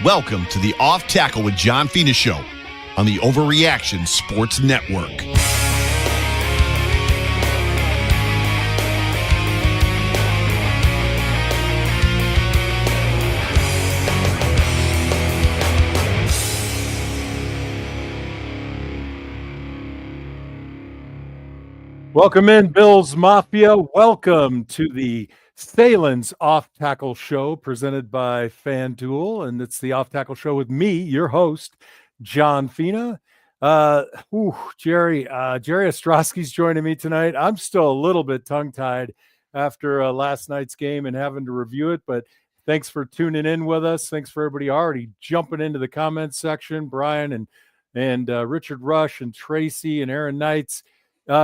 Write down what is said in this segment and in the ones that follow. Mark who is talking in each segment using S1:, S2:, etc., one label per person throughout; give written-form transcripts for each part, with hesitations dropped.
S1: Welcome to the Off Tackle with John Fina Show on the Overreaction Sports Network.
S2: Welcome in, Bills Mafia. Welcome to the Sahlen's Off Tackle Show presented by FanDuel. And it's the Off Tackle Show with me, your host, John Fina. Jerry Ostrowski's joining me tonight. I'm still a little bit tongue-tied after last night's game and having to review it, but thanks for tuning in with us. Thanks for everybody already jumping into the comments section. Brian and Richard Rush and Tracy and Aaron Knights.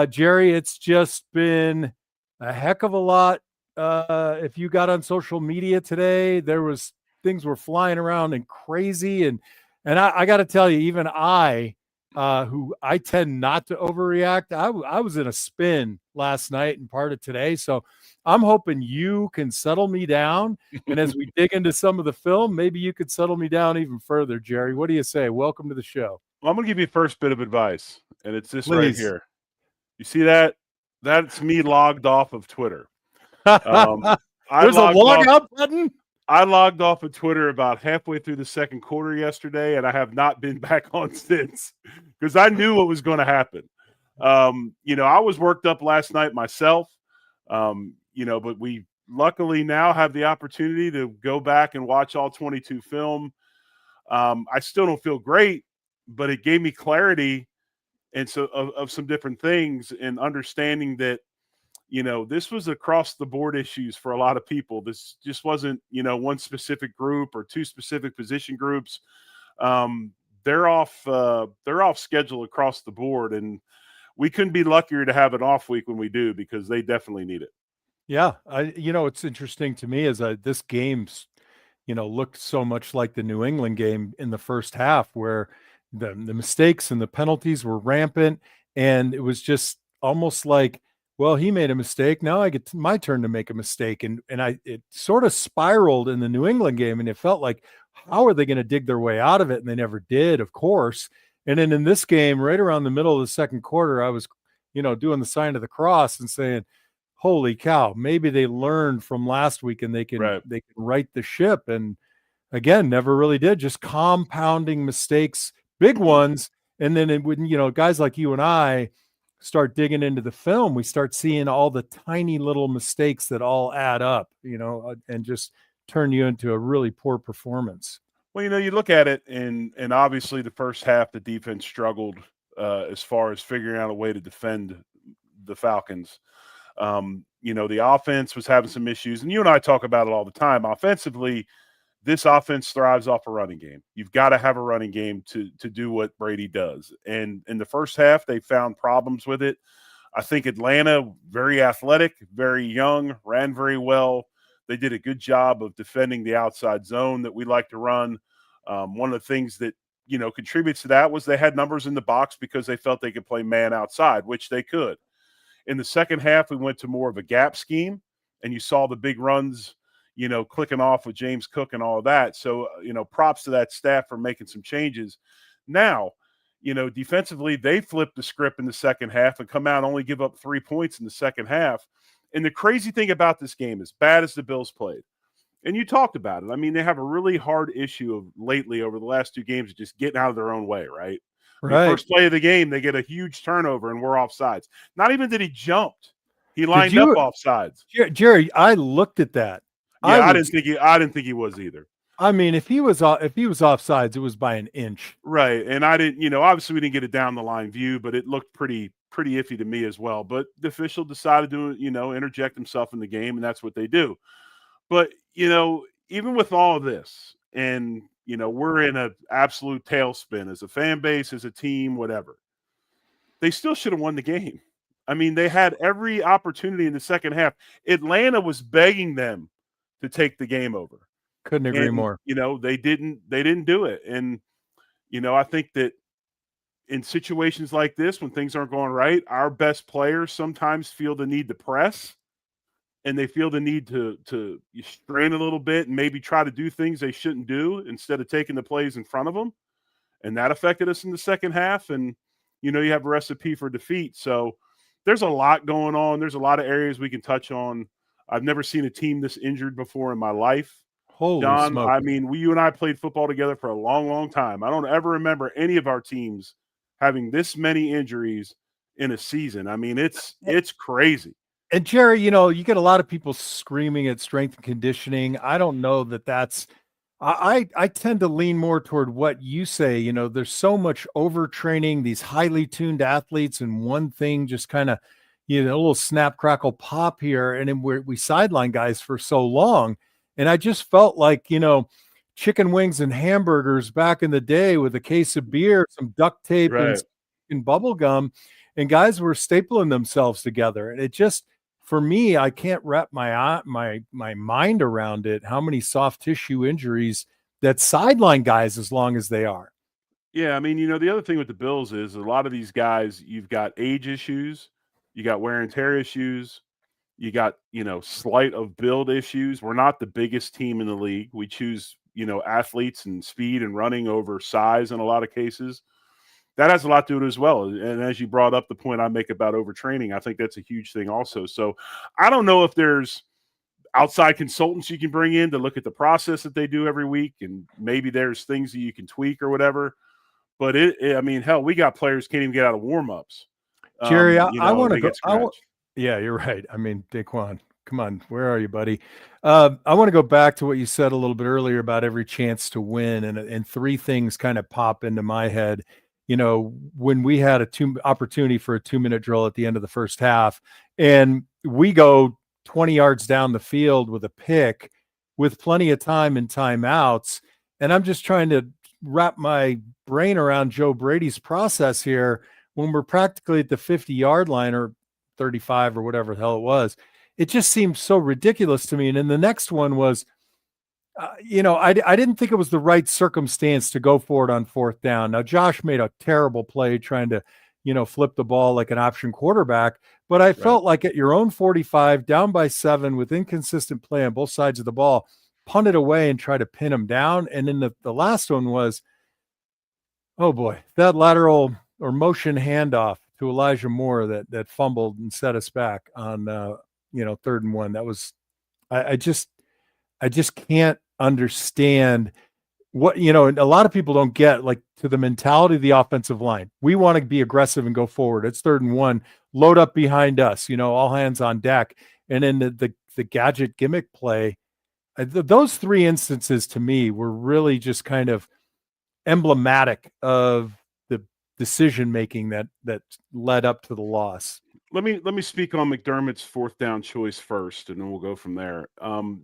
S2: Jerry, it's just been a heck of a lot. If you got on social media today, things were flying around and crazy. And I got to tell you, even who I tend not to overreact, I was in a spin last night and part of today. So I'm hoping you can settle me down. And as we dig into some of the film, maybe you could settle me down even further, Jerry. What do you say? Welcome to the show.
S3: Well, I'm going to give you the first bit of advice, and it's this
S2: Please.
S3: right here. You see that? That's me logged off of Twitter. There's
S2: a log out button?
S3: I logged off of Twitter about halfway through the second quarter yesterday, and I have not been back on since because I knew what was going to happen. I was worked up last night myself, but we luckily now have the opportunity to go back and watch all 22 film. I still don't feel great, but it gave me clarity and so of some different things and understanding that, this was across the board issues for a lot of people. This just wasn't, one specific group or two specific position groups. They're off schedule across the board, and we couldn't be luckier to have an off week when we do because they definitely need it.
S2: Yeah. It's interesting to me is this game's, looked so much like the New England game in the first half where the mistakes and the penalties were rampant. And it was just almost like, well, he made a mistake. Now I get my turn to make a mistake. And it sort of spiraled in the New England game. And it felt like, how are they going to dig their way out of it? And they never did, of course. And then in this game, right around the middle of the second quarter, I was, doing the sign of the cross and saying, holy cow, maybe they learned from last week and they can right the ship. And again, never really did, just compounding mistakes, big ones. And then when, guys like you and I start digging into the film, we start seeing all the tiny little mistakes that all add up, and just turn you into a really poor performance.
S3: Well, you look at it and obviously the first half, the defense struggled as far as figuring out a way to defend the Falcons. The offense was having some issues, and you and I talk about it all the time. Offensively, this offense thrives off a running game. You've got to have a running game to do what Brady does. And in the first half, they found problems with it. I think Atlanta, very athletic, very young, ran very well. They did a good job of defending the outside zone that we like to run. One of the things that, contributes to that was they had numbers in the box because they felt they could play man outside, which they could. In the second half, we went to more of a gap scheme, and you saw the big runs clicking off with James Cook and all of that. So, props to that staff for making some changes. Now, defensively, they flipped the script in the second half and come out and only give up 3 points in the second half. And the crazy thing about this game, as bad as the Bills played, and you talked about it, I mean, they have a really hard issue of lately over the last two games of just getting out of their own way, right?
S2: Right.
S3: The first play of the game, they get a huge turnover and we're offsides. Not even that he jumped. He lined up offsides.
S2: Jerry, I looked at that.
S3: Yeah, I didn't think he was either.
S2: I mean, if he was offsides, it was by an inch.
S3: Right. And I didn't, obviously we didn't get a down the line view, but it looked pretty iffy to me as well. But the official decided to, interject himself in the game, and that's what they do. But, even with all of this, and, we're in an absolute tailspin as a fan base, as a team, whatever. They still should have won the game. I mean, they had every opportunity in the second half. Atlanta was begging them to take the game over.
S2: Couldn't agree more.
S3: They didn't do it. And, I think that in situations like this, when things aren't going right, our best players sometimes feel the need to press and they feel the need to strain a little bit and maybe try to do things they shouldn't do instead of taking the plays in front of them. And that affected us in the second half. And, you have a recipe for defeat. So there's a lot going on. There's a lot of areas we can touch on. I've never seen a team this injured before in my life.
S2: Holy
S3: John,
S2: smoke.
S3: I mean, you and I played football together for a long, long time. I don't ever remember any of our teams having this many injuries in a season. I mean, it's crazy.
S2: And Jerry, you get a lot of people screaming at strength and conditioning. I don't know that that's I tend to lean more toward what you say. There's so much overtraining, these highly tuned athletes, and one thing just kind of, a little snap, crackle, pop here. And then we sideline guys for so long. And I just felt like, chicken wings and hamburgers back in the day with a case of beer, some duct tape,
S3: Right.
S2: and bubble gum, and guys were stapling themselves together. And it just, for me, I can't wrap my mind around it, how many soft tissue injuries that sideline guys as long as they are.
S3: Yeah, I mean, the other thing with the Bills is a lot of these guys, you've got age issues, you got wear and tear issues, you got, slight of build issues. We're not the biggest team in the league. We choose, athletes and speed and running over size in a lot of cases. That has a lot to do as well. And as you brought up the point I make about overtraining, I think that's a huge thing also. So I don't know if there's outside consultants you can bring in to look at the process that they do every week, and maybe there's things that you can tweak or whatever. But I mean, hell, we got players can't even get out of warm-ups.
S2: Jerry, I want to go.
S3: Yeah,
S2: you're right. I mean, Daquan, come on, where are you, buddy? I want to go back to what you said a little bit earlier about every chance to win, and three things kind of pop into my head. When we had opportunity for a 2-minute drill at the end of the first half, and we go 20 yards down the field with a pick with plenty of time and timeouts. And I'm just trying to wrap my brain around Joe Brady's process here when we're practically at the 50-yard line or 35 or whatever the hell it was. It just seemed so ridiculous to me. And then the next one was, I didn't think it was the right circumstance to go for it on fourth down. Now, Josh made a terrible play trying to, flip the ball like an option quarterback. But I felt like at your own 45, down by 7 with inconsistent play on both sides of the ball, punt it away and try to pin him down. And then the last one was, oh boy, that lateral or motion handoff to Elijah Moore that fumbled and set us back on, 3rd and 1. That was, I just can't understand what, and a lot of people don't get to the mentality of the offensive line. We want to be aggressive and go forward. It's 3rd and 1, load up behind us, all hands on deck. And then the gadget gimmick play, those three instances to me were really just kind of emblematic of the decision-making that led up to the loss.
S3: Let me speak on McDermott's fourth down choice first, and then we'll go from there.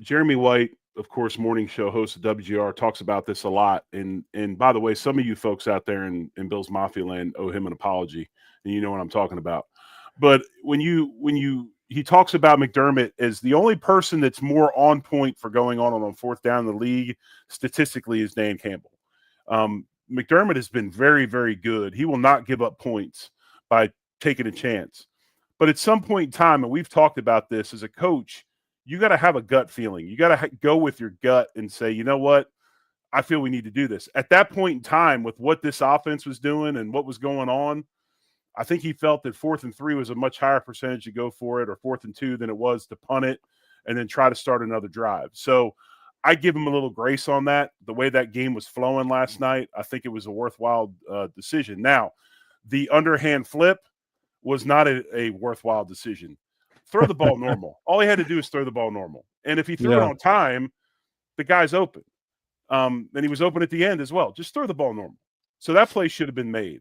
S3: Jeremy White, of course, morning show host of WGR, talks about this a lot. And by the way, some of you folks out there in Bills Mafia land owe him an apology, and you know what I'm talking about. But when he talks about McDermott as the only person that's more on point for going on fourth down in the league statistically is Dan Campbell. McDermott has been very, very good. He will not give up points by taking a chance. But at some point in time, and we've talked about this as a coach, you got to have a gut feeling. You got to go with your gut and say, you know what? I feel we need to do this. At that point in time, with what this offense was doing and what was going on, I think he felt that 4th and 3 was a much higher percentage to go for it, or 4th and 2 than it was to punt it and then try to start another drive. So I give him a little grace on that. The way that game was flowing last night, I think it was a worthwhile decision. Now, the underhand flip was not a worthwhile decision. Throw the ball normal. All he had to do is throw the ball normal. And if he threw it on time, the guy's open. And he was open at the end as well. Just throw the ball normal. So that play should have been made.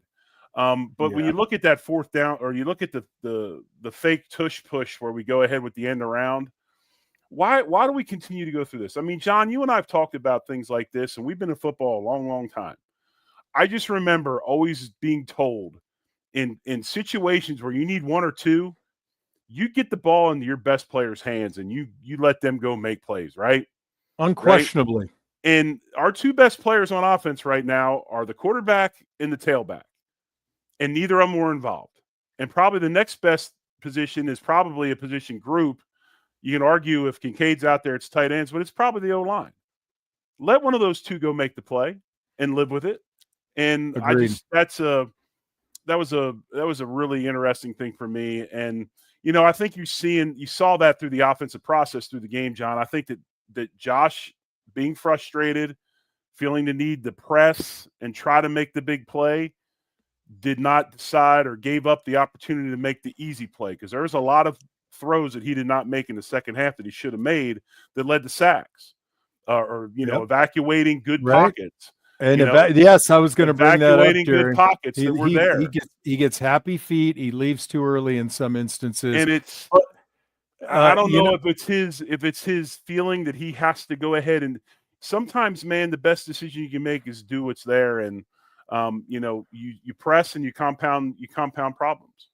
S3: But when you look at that fourth down, or you look at the fake tush push where we go ahead with the end around, why do we continue to go through this? I mean, John, you and I have talked about things like this, and we've been in football a long, long time. I just remember always being told in situations where you need 1 or 2, you get the ball into your best player's hands and you let them go make plays, right?
S2: Unquestionably.
S3: Right? And our 2 best players on offense right now are the quarterback and the tailback. And neither of them were involved. And probably the next best position is probably a position group, You can argue if Kincaid's out there, it's tight ends, but it's probably the O-line. Let one of those two go make the play and live with it. And
S2: Agreed.
S3: that was a really interesting thing for me. And I think you saw that through the offensive process through the game, John. I think that Josh being frustrated, feeling the need to press and try to make the big play, did not decide or gave up the opportunity to make the easy play, because there was a lot of throws that he did not make in the second half that he should have made that led to sacks or evacuating good pockets.
S2: And yes, I was going to bring that up, Jerry.
S3: Good pockets that were there.
S2: He gets happy feet. He leaves too early in some instances.
S3: And it's I don't know if it's his feeling that he has to go ahead, and sometimes, man, the best decision you can make is do what's there, and you press and you compound problems.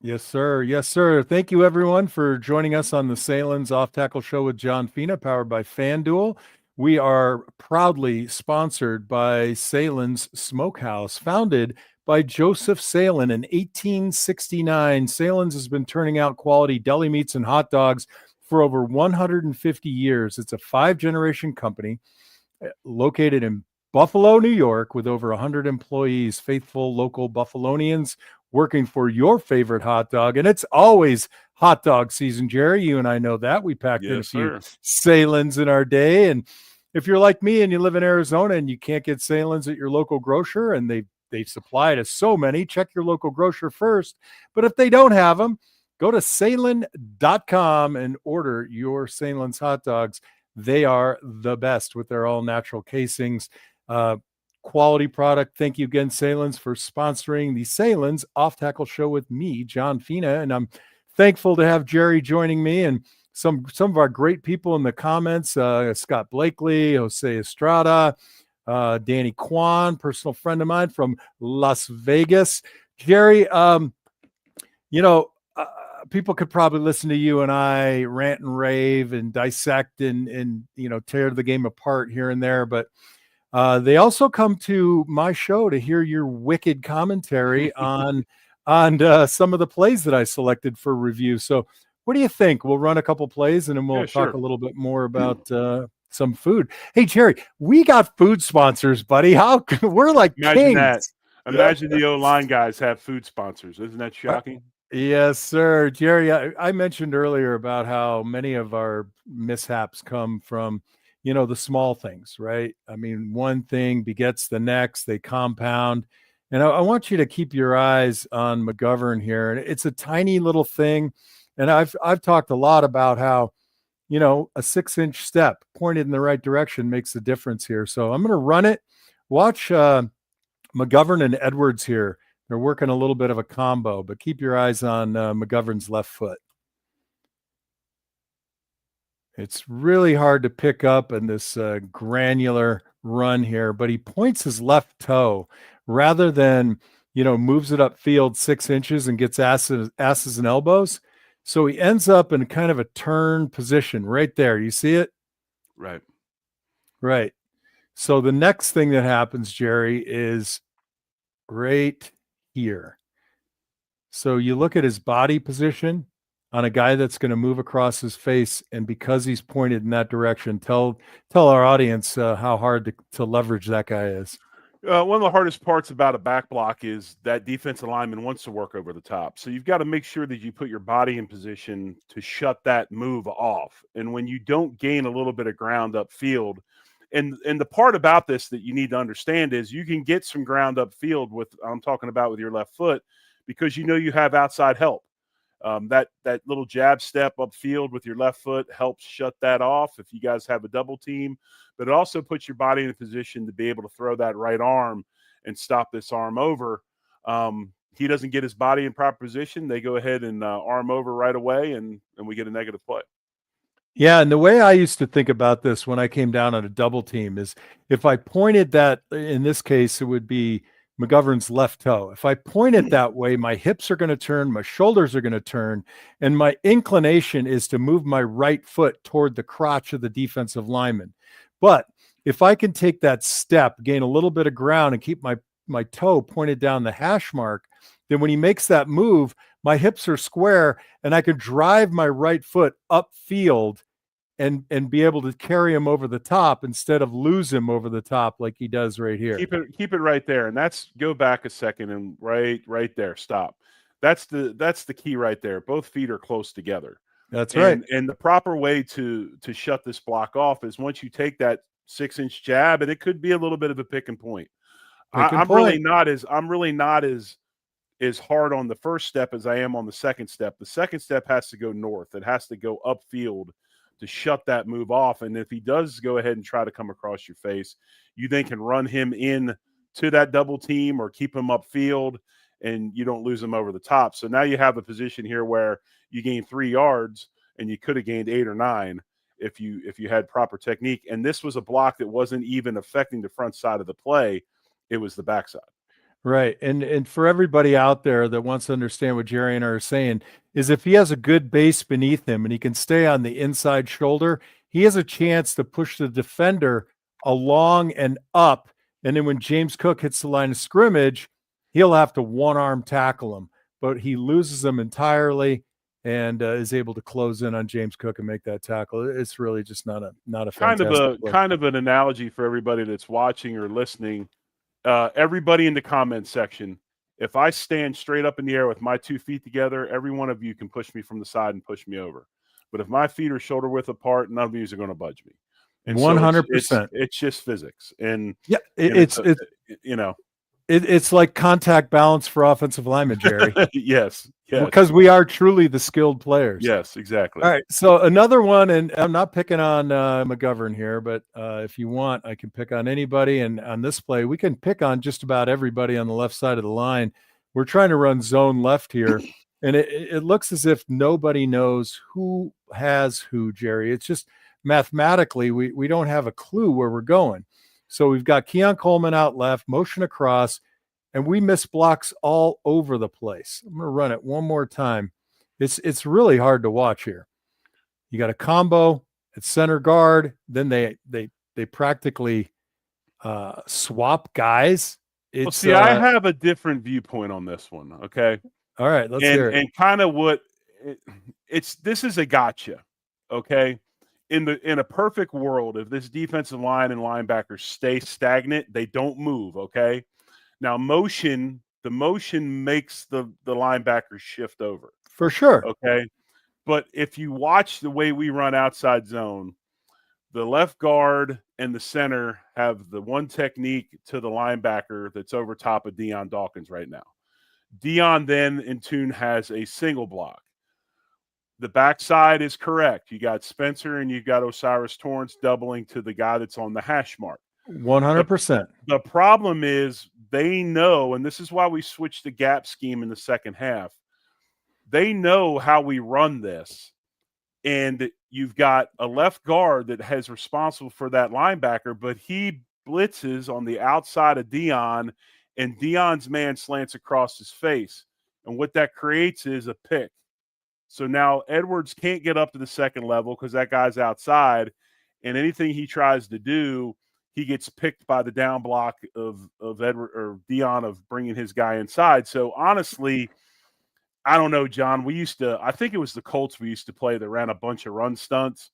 S2: Yes, sir. Yes, sir. Thank you, everyone, for joining us on the Sahlen's Off Tackle Show with John Fina, powered by FanDuel. We are proudly sponsored by Sahlen's Smokehouse, founded by Joseph Sahlen in 1869. Sahlen's has been turning out quality deli meats and hot dogs for over 150 years. It's a 5-generation company located in Buffalo, New York, with over 100 employees, faithful local Buffalonians working for your favorite hot dog. And it's always hot dog season, Jerry. You and I know that. We packed in a few Sahlen's in our day. And if you're like me and you live in Arizona and you can't get Sahlen's at your local grocer, and they supply to so many, check your local grocer first. But if they don't have them, go to Sahlen.com and order your Sahlen's hot dogs. They are the best with their all-natural casings. Quality product. Thank you again, Sahlen's, for sponsoring the Sahlen's Off Tackle Show with me, John Fina. And I'm thankful to have Jerry joining me and some of our great people in the comments, Scott Blakely, Jose Estrada, Danny Kwan, personal friend of mine from Las Vegas. Jerry, people could probably listen to you and I rant and rave and dissect and tear the game apart here and there, but they also come to my show to hear your wicked commentary on some of the plays that I selected for review. So what do you think? We'll run a couple plays and then we'll talk a little bit more about some food. Hey, Jerry, we got food sponsors, buddy. We're like
S3: Imagine
S2: kings.
S3: That. Imagine the O-line guys have food sponsors. Isn't that shocking?
S2: Yes, sir. Jerry, I mentioned earlier about how many of our mishaps come from the small things, right? I mean, one thing begets the next, they compound. And I want you to keep your eyes on McGovern here. And it's a tiny little thing. And I've talked a lot about how, a 6-inch step pointed in the right direction makes the difference here. So I'm going to run it. Watch McGovern and Edwards here. They're working a little bit of a combo, but keep your eyes on McGovern's left foot. It's really hard to pick up in this granular run here, but he points his left toe rather than, moves it upfield 6 inches and gets asses and elbows. So he ends up in kind of a turn position right there. You see it?
S3: Right.
S2: Right. So the next thing that happens, Jerry, is right here. So you look at his body position on a guy that's going to move across his face, and because he's pointed in that direction, tell our audience how hard to leverage that guy is.
S3: One of the hardest parts about a back block is that defensive lineman wants to work over the top. So you've got to make sure that you put your body in position to shut that move off. And when you don't gain a little bit of ground upfield, and the part about this that you need to understand is you can get some ground upfield I'm talking about with your left foot, because you have outside help. That little jab step upfield with your left foot helps shut that off if you guys have a double team, but it also puts your body in a position to be able to throw that right arm and stop this arm over. He doesn't get his body in proper position. They go ahead and arm over right away, and we get a negative play.
S2: Yeah, and the way I used to think about this when I came down on a double team is if I pointed that, in this case, it would be McGovern's left toe. If I point it that way, my hips are going to turn, my shoulders are going to turn, and my inclination is to move my right foot toward the crotch of the defensive lineman. But if I can take that step, gain a little bit of ground, and keep my toe pointed down the hash mark, then when he makes that move, my hips are square, and I can drive my right foot upfield and be able to carry him over the top instead of lose him over the top like he does right here.
S3: Keep it right there, and that's go back a second and right there. Stop. That's the key right there. Both feet are close together.
S2: That's right.
S3: And the proper way to shut this block off is once you take that 6-inch jab, and it could be a little bit of a pick and point. I'm really not as hard on the first step as I am on the second step. The second step has to go north. It has to go upfield to shut that move off. And if he does go ahead and try to come across your face, you then can run him in to that double team or keep him upfield, and you don't lose him over the top. So now you have a position here where you gain 3 yards, and you could have gained 8 or 9 if you had proper technique. And this was a block that wasn't even affecting the front side of the play. It was the backside.
S2: Right. And for everybody out there that wants to understand what Jerry and I are saying is if he has a good base beneath him and he can stay on the inside shoulder, he has a chance to push the defender along and up. And then when James Cook hits the line of scrimmage, he'll have to one-arm tackle him, but he loses him entirely and is able to close in on James Cook and make that tackle. It's really just not a fantastic play.
S3: Kind of an analogy for everybody that's watching or listening. Everybody in the comments section, if I stand straight up in the air with my 2 feet together, every one of you can push me from the side and push me over. But if my feet are shoulder width apart, none of you are going to budge me. And
S2: 100%.
S3: So it's just physics. And
S2: yeah, it's like contact balance for offensive linemen, Jerry.
S3: Yes.
S2: Because we are truly the skilled players.
S3: Yes, exactly.
S2: All right. So another one, and I'm not picking on McGovern here, but if you want, I can pick on anybody. And on this play, we can pick on just about everybody on the left side of the line. We're trying to run zone left here, and it looks as if nobody knows who has who, Jerry. It's just mathematically, we don't have a clue where we're going. So we've got Keon Coleman out left, motion across, and we miss blocks all over the place. I'm going to run it one more time. It's really hard to watch here. You got a combo at center guard. Then they practically swap guys.
S3: Well, see, I have a different viewpoint on this one. Okay.
S2: All right, let's hear it.
S3: And kind of what this is a gotcha. Okay. In a perfect world, if this defensive line and linebackers stay stagnant, they don't move. Okay. Now, the motion makes the linebackers shift over.
S2: For sure.
S3: Okay. But if you watch the way we run outside zone, the left guard and the center have the one technique to the linebacker that's over top of Dion Dawkins right now. Dion then, in tune, has a single block. The backside is correct. You got Spencer and you've got Osiris Torrance doubling to the guy that's on the hash mark.
S2: 100%.
S3: The problem is they know, and this is why we switched the gap scheme in the second half. They know how we run this. And you've got a left guard that has responsible for that linebacker, but he blitzes on the outside of Dion, and Dion's man slants across his face. And what that creates is a pick. So now Edwards can't get up to the second level because that guy's outside, and anything he tries to do, he gets picked by the down block of Edward or Dion of bringing his guy inside. So honestly, I don't know, John. I think it was the Colts we used to play that ran a bunch of run stunts.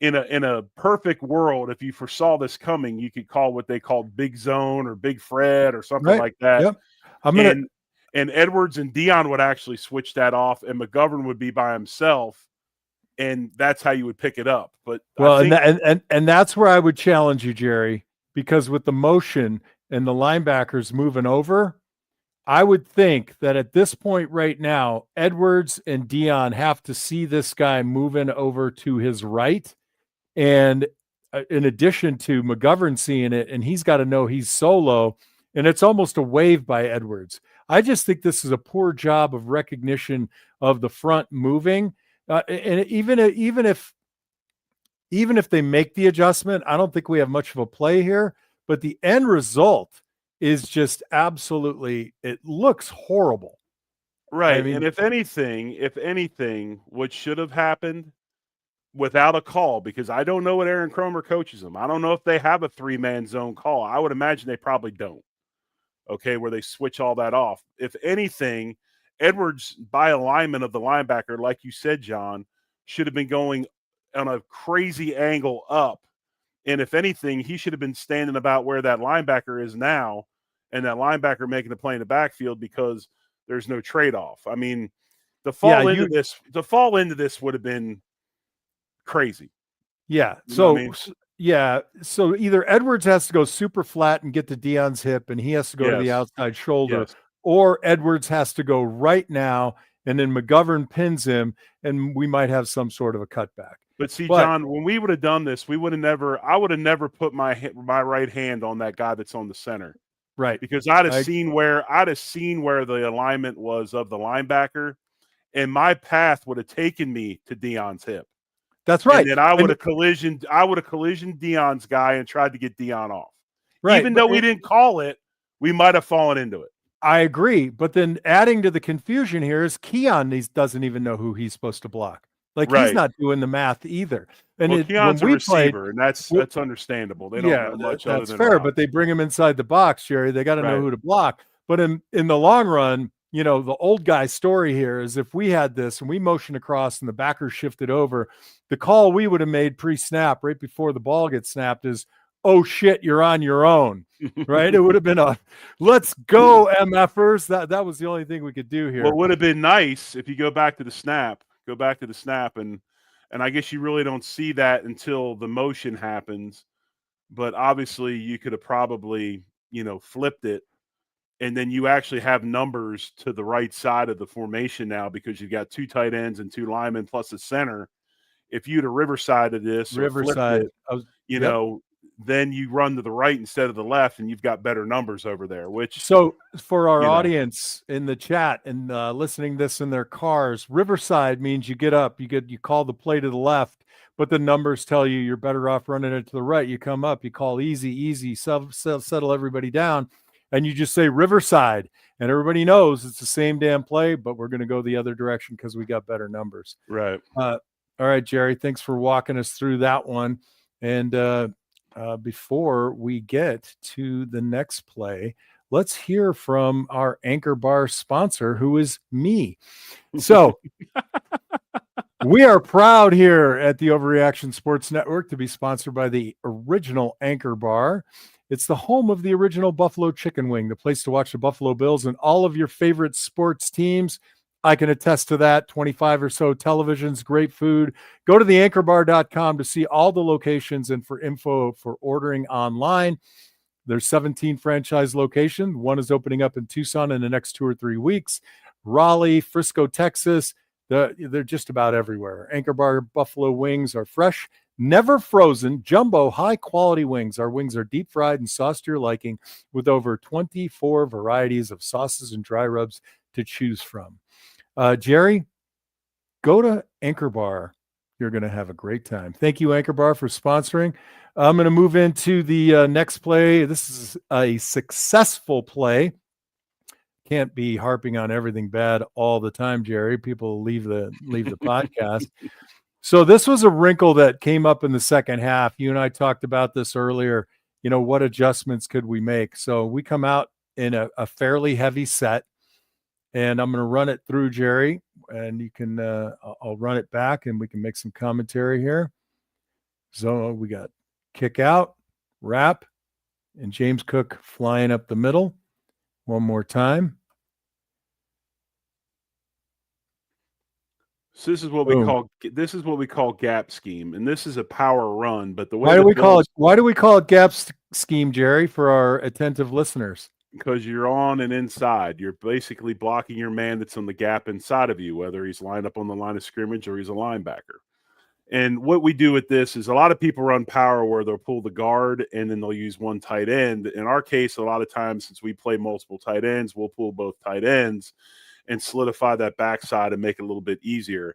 S3: In a perfect world, if you foresaw this coming, you could call what they called big zone or big Fred or something like that.
S2: Yep.
S3: And Edwards and Dion would actually switch that off, and McGovern would be by himself, and that's how you would pick it up. But
S2: and that's where I would challenge you, Jerry, because with the motion and the linebackers moving over, I would think that at this point right now, Edwards and Dion have to see this guy moving over to his right, and in addition to McGovern seeing it, and he's got to know he's solo, and it's almost a wave by Edwards. I just think this is a poor job of recognition of the front moving. And even if they make the adjustment, I don't think we have much of a play here. But the end result is just absolutely, it looks horrible.
S3: Right. I mean, and if anything, what should have happened without a call, because I don't know what Aaron Cromer coaches them. I don't know if they have a 3-man zone call. I would imagine they probably don't. Okay, where they switch all that off. If anything, Edwards, by alignment of the linebacker, like you said, John, should have been going on a crazy angle up. And if anything, he should have been standing about where that linebacker is now, and that linebacker making the play in the backfield because there's no trade-off. I mean, to fall into this would have been crazy.
S2: Yeah.
S3: You know what I mean?
S2: Yeah. So either Edwards has to go super flat and get to Deion's hip, and he has to go to the outside shoulder, or Edwards has to go right now, and then McGovern pins him, and we might have some sort of a cutback.
S3: But see, John, when we would have done this, I would have never put my right hand on that guy that's on the center.
S2: Right.
S3: Because I'd have seen where the alignment was of the linebacker, and my path would have taken me to Deion's hip.
S2: That's right.
S3: And then I would have collisioned Deion's guy and tried to get Deion off.
S2: Right.
S3: Even though we didn't call it, we might have fallen into it.
S2: I agree. But then adding to the confusion here is Keon doesn't even know who he's supposed to block. Like, he's not doing the math either. And
S3: Keon's a receiver, and that's understandable. They don't know much other than
S2: fair, but they bring him inside the box, Jerry. They got to know who to block. But in the long run, you know, the old guy story here is if we had this and we motioned across and the backer shifted over, the call we would have made pre-snap right before the ball gets snapped is, oh shit, you're on your own, right? It would have been a let's go, MFers. That was the only thing we could do here.
S3: Well, it would have been nice if you go back to the snap, and I guess you really don't see that until the motion happens. But obviously you could have probably, you know, flipped it, and then you actually have numbers to the right side of the formation now because you've got 2 tight ends and 2 linemen plus a center. If you'd have Riverside-ed this, then you run to the right instead of the left, and you've got better numbers over there.
S2: So for our audience in the chat and listening this in their cars, Riverside means you get up, you call the play to the left, but the numbers tell you you're better off running it to the right. You come up, you call easy, settle everybody down, and you just say Riverside, and everybody knows it's the same damn play, but we're going to go the other direction because we got better numbers.
S3: Right.
S2: All right, Jerry, thanks for walking us through that one. And before we get to the next play, let's hear from our Anchor Bar sponsor, who is me. So we are proud here at the Overreaction Sports Network to be sponsored by the original Anchor Bar. It's the home of the original Buffalo Chicken Wing, the place to watch the Buffalo Bills and all of your favorite sports teams. I can attest to that. 25 or so televisions, great food. Go to theanchorbar.com to see all the locations and for info for ordering online. There's 17 franchise locations. One is opening up in Tucson in the next 2 or 3 weeks. Raleigh, Frisco, Texas. They're just about everywhere. Anchor Bar Buffalo wings are fresh, never frozen, jumbo, high-quality wings. Our wings are deep-fried and sauced to your liking with over 24 varieties of sauces and dry rubs to choose from. Jerry, go to Anchor Bar. You're going to have a great time. Thank you, Anchor Bar, for sponsoring. I'm going to move into the next play. This is a successful play. Can't be harping on everything bad all the time, Jerry. People leave the podcast. So this was a wrinkle that came up in the second half. You and I talked about this earlier. You know, what adjustments could we make? So we come out in a fairly heavy set. And I'm going to run it through, Jerry, and you can, I'll run it back and we can make some commentary here. So we got kick out, wrap, and James Cook flying up the middle. One more time.
S3: So this is what we call gap scheme, and this is a power run. But the way
S2: why do we call it gap scheme, Jerry, for our attentive listeners?
S3: Because you're on and inside. You're basically blocking your man that's on the gap inside of you, whether he's lined up on the line of scrimmage or he's a linebacker. And what we do with this is a lot of people run power where they'll pull the guard and then they'll use one tight end. In our case, a lot of times, since we play multiple tight ends, we'll pull both tight ends and solidify that backside and make it a little bit easier.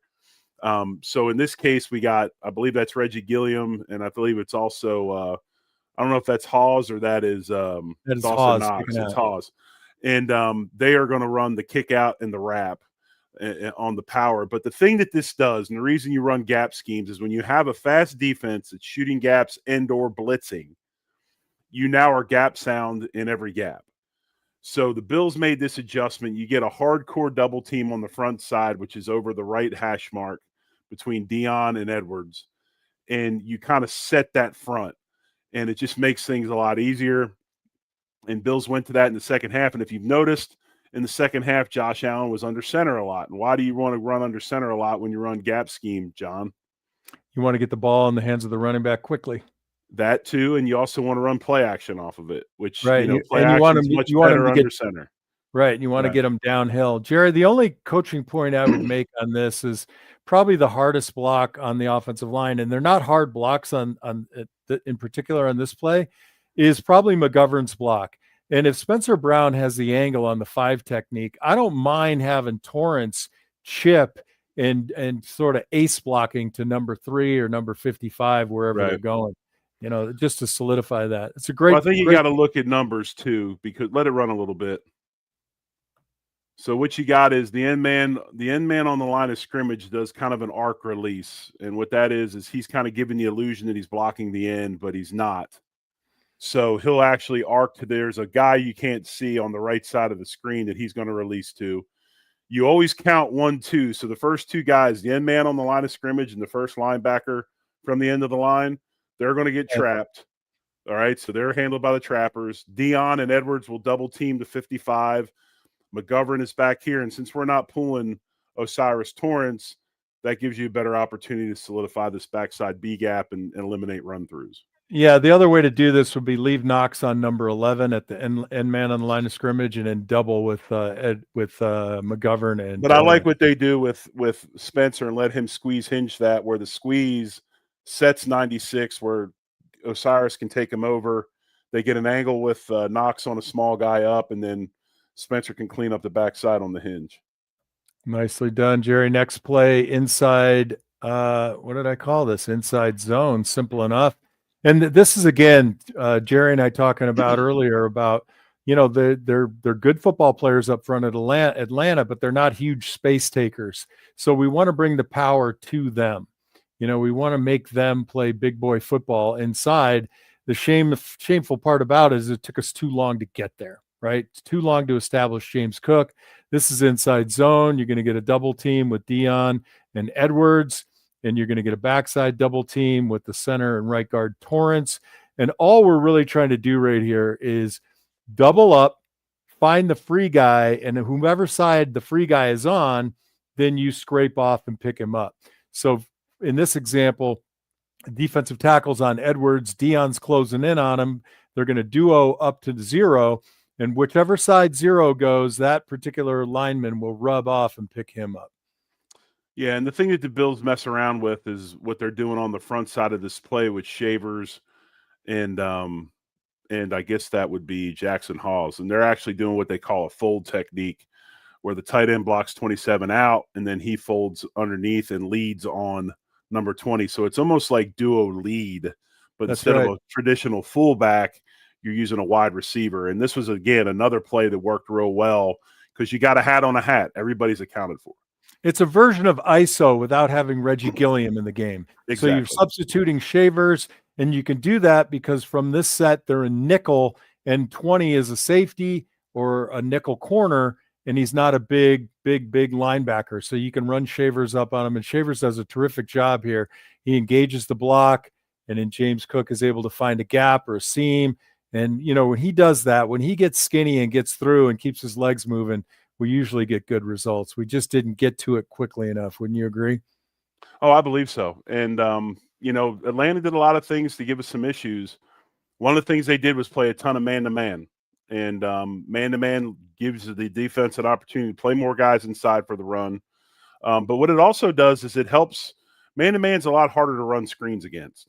S3: So in this case, we got, I believe that's Reggie Gilliam, and I believe it's also I don't know if that's Hawes or that is Dawson Knox. It's Hawes. And they are going to run the kick out and the wrap on the power. But the thing that this does, and the reason you run gap schemes, is when you have a fast defense that's shooting gaps and or blitzing, you now are gap sound in every gap. So the Bills made this adjustment. You get a hardcore double team on the front side, which is over the right hash mark between Dion and Edwards. And you kind of set that front. And it just makes things a lot easier. And Bills went to that in the second half. And if you've noticed, in the second half, Josh Allen was under center a lot. And why do you want to run under center a lot when you run gap scheme, John?
S2: You want to get the ball in the hands of the running back quickly.
S3: That too, and you also want to run play action off of it, which
S2: right.
S3: Play action is much better under center.
S2: Right, and you want to get them downhill. Jerry, the only coaching point I would make on this is probably the hardest block on the offensive line, and they're not hard blocks in particular on this play, is probably McGovern's block. And if Spencer Brown has the angle on the 5 technique, I don't mind having Torrance chip and sort of ace blocking to number 3 or number 55, wherever they're going. Just to solidify that. It's a great.
S3: Well, I think you got to look at numbers too, because let it run a little bit. So what you got is the end man on the line of scrimmage does kind of an arc release. And what that is he's kind of giving the illusion that he's blocking the end, but he's not. So he'll actually arc to, there's a guy you can't see on the right side of the screen that he's going to release to. You always count 1, 2. So the first 2 guys, the end man on the line of scrimmage and the first linebacker from the end of the line, they're going to get trapped. All right. So they're handled by the trappers. Dion and Edwards will double team to 55. McGovern is back here. And since we're not pulling Osiris Torrance, that gives you a better opportunity to solidify this backside B gap and eliminate run throughs.
S2: Yeah. The other way to do this would be leave Knox on number 11 at the end man on the line of scrimmage, and then double with McGovern.
S3: But I like what they do with Spencer and let him squeeze hinge that, where the squeeze sets 96, where Osiris can take him over. They get an angle with Knox on a small guy up, and then Spencer can clean up the backside on the hinge.
S2: Nicely done, Jerry. Next play, inside. What did I call this? Inside zone. Simple enough. And this is, again, Jerry and I talking about earlier about, they're good football players up front at Atlanta, but they're not huge space takers. So we want to bring the power to them. We want to make them play big boy football inside. The shameful part about it is it took us too long to get there, right? It's too long to establish James Cook. This is inside zone. You're going to get a double team with Dion and Edwards, and you're going to get a backside double team with the center and right guard Torrance. And all we're really trying to do right here is double up, find the free guy, and whomever side the free guy is on, then you scrape off and pick him up. So in this example, defensive tackles on Edwards, Dion's closing in on him. They're going to duo up to 0, and whichever side 0 goes, that particular lineman will rub off and pick him up.
S3: Yeah, and the thing that the Bills mess around with is what they're doing on the front side of this play with Shavers and I guess that would be Jackson Hawes. And they're actually doing what they call a fold technique, where the tight end blocks 27 out, and then he folds underneath and leads on number 20. So it's almost like duo lead, but instead of a traditional fullback, you're using a wide receiver. And this was, again, another play that worked real well because you got a hat on a hat. Everybody's accounted for.
S2: It's a version of ISO without having Reggie Gilliam in the game.
S3: Exactly.
S2: So you're substituting Shavers, and you can do that because from this set, they're in nickel, and 20 is a safety or a nickel corner, and he's not a big linebacker. So you can run Shavers up on him, and Shavers does a terrific job here. He engages the block, and then James Cook is able to find a gap or a seam. And, when he does that, when he gets skinny and gets through and keeps his legs moving, we usually get good results. We just didn't get to it quickly enough. Wouldn't you agree?
S3: Oh, I believe so. And, Atlanta did a lot of things to give us some issues. One of the things they did was play a ton of man-to-man. And man-to-man gives the defense an opportunity to play more guys inside for the run. But what it also does is it helps – man-to-man's a lot harder to run screens against.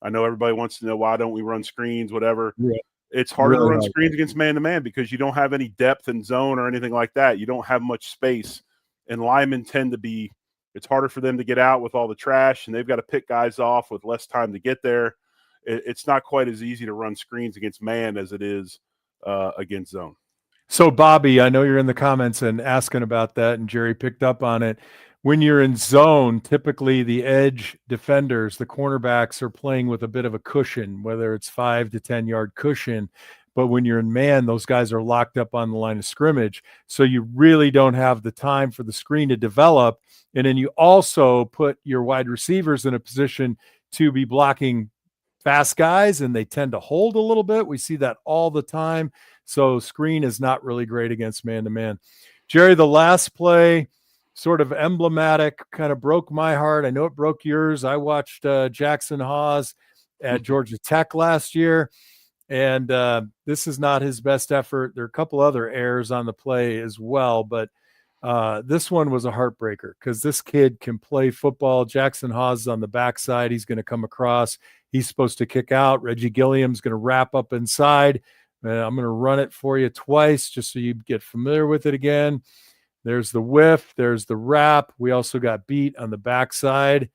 S3: I know everybody wants to know, why don't we run screens, whatever. Yeah. It's harder to run screens against man-to-man because you don't have any depth in zone or anything like that. You don't have much space. And linemen tend to be – it's harder for them to get out with all the trash, and they've got to pick guys off with less time to get there. It's not quite as easy to run screens against man as it is against zone.
S2: So, Bobby, I know you're in the comments and asking about that, and Jerry picked up on it. When you're in zone, typically the edge defenders, the cornerbacks, are playing with a bit of a cushion, whether it's 5 to 10 yard cushion. But when you're in man, those guys are locked up on the line of scrimmage. So you really don't have the time for the screen to develop. And then you also put your wide receivers in a position to be blocking fast guys, and they tend to hold a little bit. We see that all the time. So screen is not really great against man-to-man. Jerry, the last play, sort of emblematic, kind of broke my heart. I know it broke yours. I watched Jackson Hawes at Georgia Tech last year, and this is not his best effort. There are a couple other errors on the play as well, but this one was a heartbreaker because this kid can play football. Jackson Hawes is on the backside. He's going to come across. He's supposed to kick out. Reggie Gilliam's going to wrap up inside. I'm going to run it for you twice just so you get familiar with it again. There's the whiff. There's the wrap. We also got beat on the backside.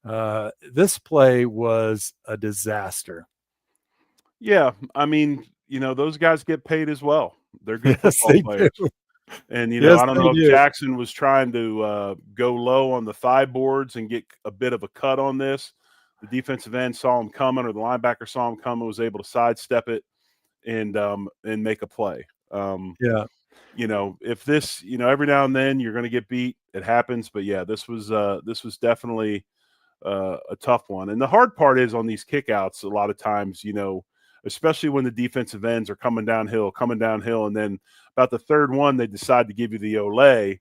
S2: This play was a disaster.
S3: Yeah, I mean, those guys get paid as well. They're good football players.
S2: Do.
S3: And,
S2: Yes,
S3: I don't
S2: they
S3: know
S2: do.
S3: if Jackson was trying to go low on the thigh boards and get a bit of a cut on this. The defensive end saw him coming, or the linebacker saw him coming, was able to sidestep it and make a play.
S2: Yeah.
S3: If this, every now and then you're going to get beat, it happens. But yeah, this was definitely a tough one. And the hard part is on these kickouts, a lot of times, especially when the defensive ends are coming downhill, and then about the third one, they decide to give you the Olay,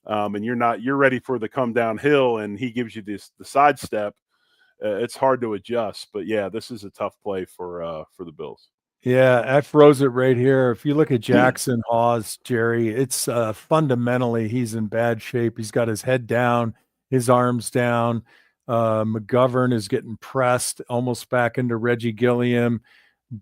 S3: and you're ready for the come downhill, and he gives you the sidestep. It's hard to adjust, but yeah, this is a tough play for the Bills.
S2: Yeah, I froze it right here. If you look at Jackson Hawes, Jerry, it's fundamentally he's in bad shape. He's got his head down, his arms down. McGovern is getting pressed almost back into Reggie Gilliam.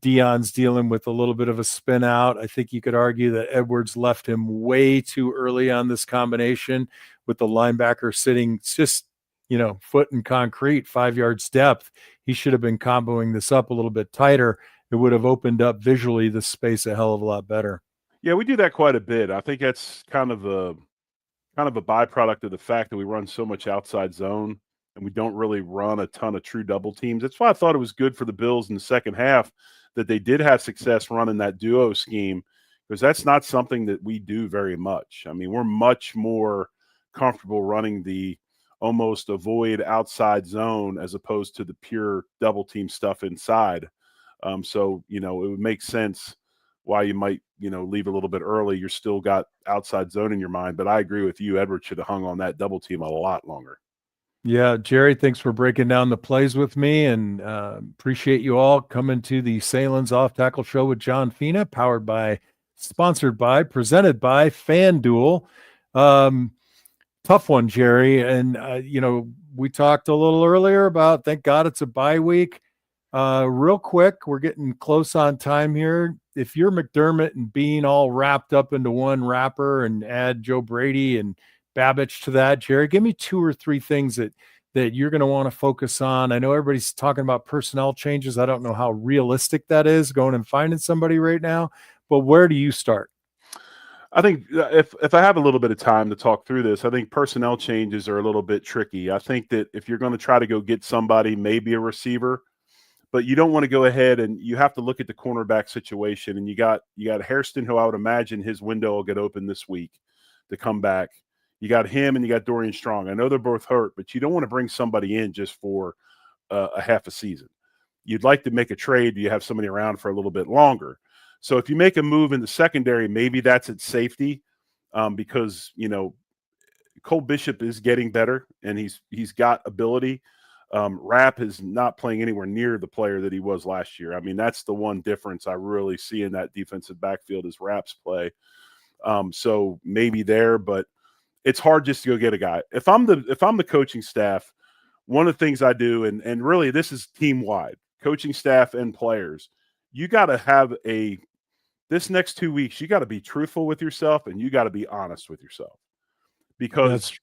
S2: Dion's dealing with a little bit of a spin out. I think you could argue that Edwards left him way too early on this combination with the linebacker sitting just, foot in concrete, 5 yards depth. He should have been comboing this up a little bit tighter. It would have opened up visually the space a hell of a lot better.
S3: Yeah, we do that quite a bit. I think that's kind of a byproduct of the fact that we run so much outside zone and we don't really run a ton of true double teams. That's why I thought it was good for the Bills in the second half that they did have success running that duo scheme, because that's not something that we do very much. I mean, we're much more comfortable running the almost avoid outside zone as opposed to the pure double team stuff inside. So, it would make sense why you might, leave a little bit early. You're still got outside zone in your mind, but I agree with you. Edwards should have hung on that double team a lot longer.
S2: Yeah, Jerry, thanks for breaking down the plays with me, and appreciate you all coming to the Sahlen's Off Tackle Show with John Fina, sponsored by, presented by FanDuel. Tough one, Jerry. And, we talked a little earlier about, thank God it's a bye week. Real quick, we're getting close on time here. If you're McDermott and Bean all wrapped up into one wrapper and add Joe Brady and Babbage to that, Jerry, give me 2 or 3 things that you're going to want to focus on. I know everybody's talking about personnel changes. I don't know how realistic that is, going and finding somebody right now, but where do you start?
S3: I think if I have a little bit of time to talk through this, I think personnel changes are a little bit tricky. I think that if you're going to try to go get somebody, maybe a receiver, but you don't want to go ahead and you have to look at the cornerback situation. And you got Hairston, who I would imagine his window will get open this week to come back. You got him and you got Dorian Strong. I know they're both hurt, but you don't want to bring somebody in just for a half a season. You'd like to make a trade. You have somebody around for a little bit longer. So if you make a move in the secondary, maybe that's at safety, because Cole Bishop is getting better and he's got ability. Rapp is not playing anywhere near the player that he was last year. I mean, that's the one difference I really see in that defensive backfield is Rapp's play. So maybe there, but it's hard just to go get a guy. If I'm the coaching staff, one of the things I do, and really this is team wide, coaching staff and players, you got to have this next 2 weeks, you got to be truthful with yourself and you got to be honest with yourself, because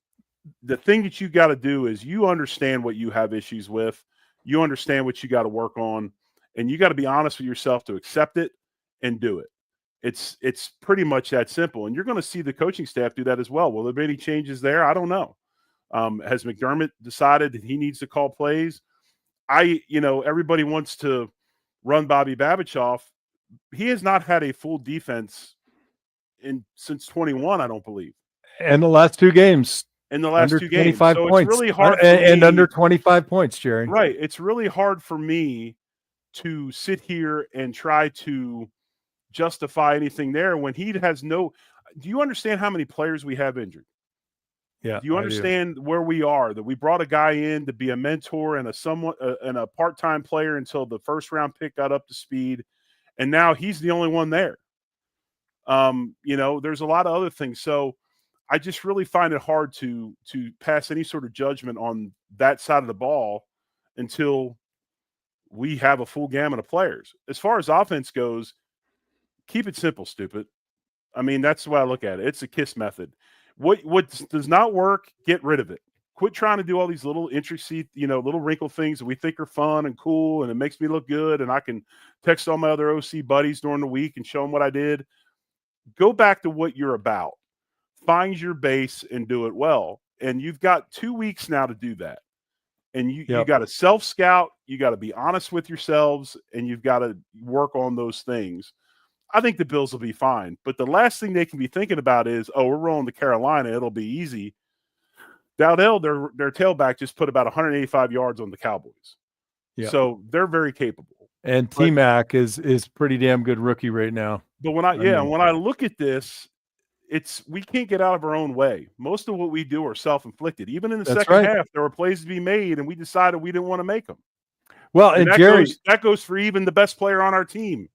S3: the thing that you got to do is you understand what you have issues with, you understand what you got to work on, and you got to be honest with yourself to accept it and do it. It's pretty much that simple. And you're going to see the coaching staff do that as well. Will there be any changes there? I don't know. Has McDermott decided that he needs to call plays? Everybody wants to run Bobby Babbage off. he has not had a full defense since 21, I don't believe.
S2: And the last 2 games.
S3: In the last
S2: Under
S3: 2 games.
S2: 25
S3: So
S2: points.
S3: it's really hard for
S2: and
S3: me,
S2: under 25 points, Jerry.
S3: Right. It's really hard for me to sit here and try to justify anything there when he has no – do you understand how many players we have injured?
S2: Yeah.
S3: Do you understand where we are, that we brought a guy in to be a mentor and a part-time player until the first-round pick got up to speed, and now he's the only one there? There's a lot of other things. So I just really find it hard to pass any sort of judgment on that side of the ball until we have a full gamut of players. As far as offense goes, keep it simple, stupid. I mean, that's the way I look at it. It's a KISS method. What does not work, get rid of it. Quit trying to do all these little intricacy, little wrinkle things that we think are fun and cool, and it makes me look good, and I can text all my other OC buddies during the week and show them what I did. Go back to what you're about. Find your base and do it well. And you've got 2 weeks now to do that. And you got to self-scout. You got to be honest with yourselves, and you've got to work on those things. I think the Bills will be fine. But the last thing they can be thinking about is, we're rolling to Carolina. It'll be easy. Dowdell, their tailback, just put about 185 yards on the Cowboys. Yeah. So they're very capable.
S2: And T-Mac is pretty damn good rookie right now.
S3: But when I look at this, we can't get out of our own way. Most of what we do are self-inflicted. Even in the second half, there were plays to be made, and we decided we didn't want to make them.
S2: Well, and Jerry,
S3: that goes for even the best player on our team.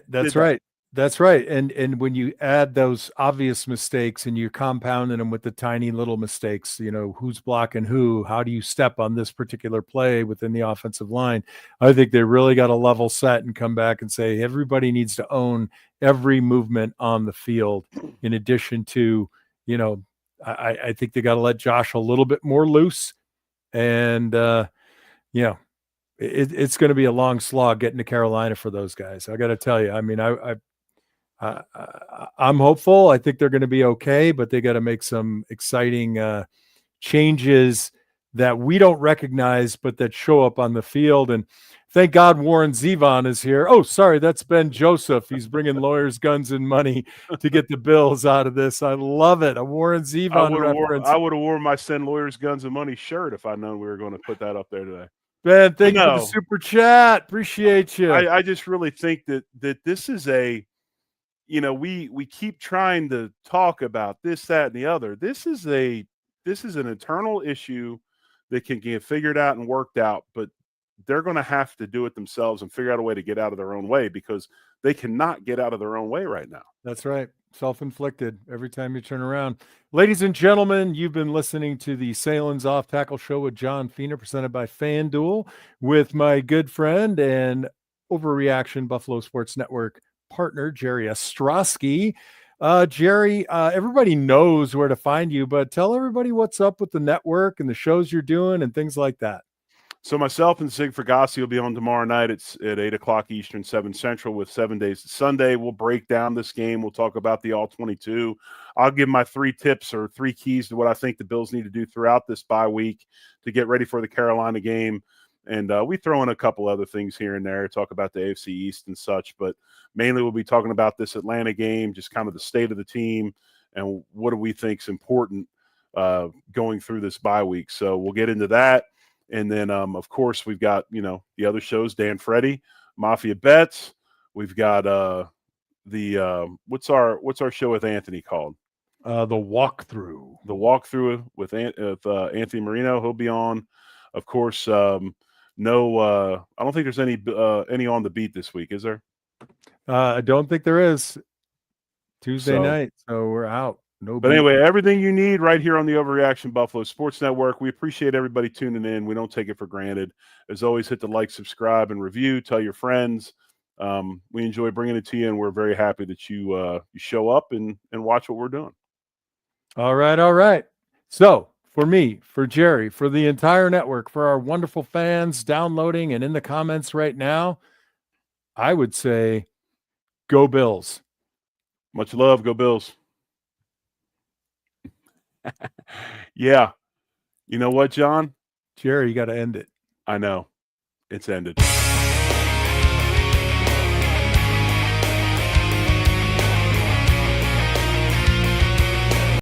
S2: That's right. That's right. And when you add those obvious mistakes and you're compounding them with the tiny little mistakes, who's blocking who, how do you step on this particular play within the offensive line? I think they really got to level set and come back and say, everybody needs to own every movement on the field. In addition to, I think they got to let Josh a little bit more loose. And, it's going to be a long slog getting to Carolina for those guys. I got to tell you, I mean, I'm hopeful. I think they're going to be okay, but they got to make some exciting changes that we don't recognize, but that show up on the field. And thank God Warren Zevon is here. Oh, sorry, that's Ben Joseph. He's bringing lawyers, guns, and money to get the Bills out of this. I love it. A Warren Zevon reference.
S3: I would have worn my Send Lawyers, Guns, and Money shirt if I'd known we were going to put that up there today.
S2: Ben, thank you for the super chat. Appreciate you.
S3: I just really think that this is we keep trying to talk about this, that, and the other. This is an internal issue that can get figured out and worked out, but they're going to have to do it themselves and figure out a way to get out of their own way, because they cannot get out of their own way right now.
S2: That's right. Self-inflicted every time you turn around. Ladies and gentlemen, you've been listening to the Sahlen's Off Tackle Show with John Fina, presented by FanDuel, with my good friend and Overreaction Buffalo Sports Network partner, Jerry Ostrowski. Jerry, everybody knows where to find you, but tell everybody what's up with the network and the shows you're doing and things like that.
S3: So myself and Sig Fergassi will be on tomorrow night. It's at 8 o'clock Eastern, 7 Central, with 7 days to Sunday. We'll break down this game. We'll talk about the All-22. I'll give my 3 tips or 3 keys to what I think the Bills need to do throughout this bye week to get ready for the Carolina game. And we throw in a couple other things here and there, talk about the AFC East and such. But mainly we'll be talking about this Atlanta game, just kind of the state of the team and what do we think is important going through this bye week. So we'll get into that. And then, of course, we've got, the other shows, Dan Freddy, Mafia Bets. We've got what's our show with Anthony called?
S2: The Walkthrough.
S3: The Walkthrough with Anthony Marino. He'll be on. Of course, I don't think there's any on the beat this week, is there?
S2: I don't think there is. Tuesday night, so we're out.
S3: But anyway, everything you need right here on the Overreaction Buffalo Sports Network. We appreciate everybody tuning in. We don't take it for granted. As always, hit the like, subscribe, and review. Tell your friends. We enjoy bringing it to you, and we're very happy that you show up and watch what we're doing.
S2: All right. So for me, for Jerry, for the entire network, for our wonderful fans downloading and in the comments right now, I would say go Bills.
S3: Much love. Go Bills. Yeah. You know what, John?
S2: Jerry, you got to end it.
S3: I know. It's ended.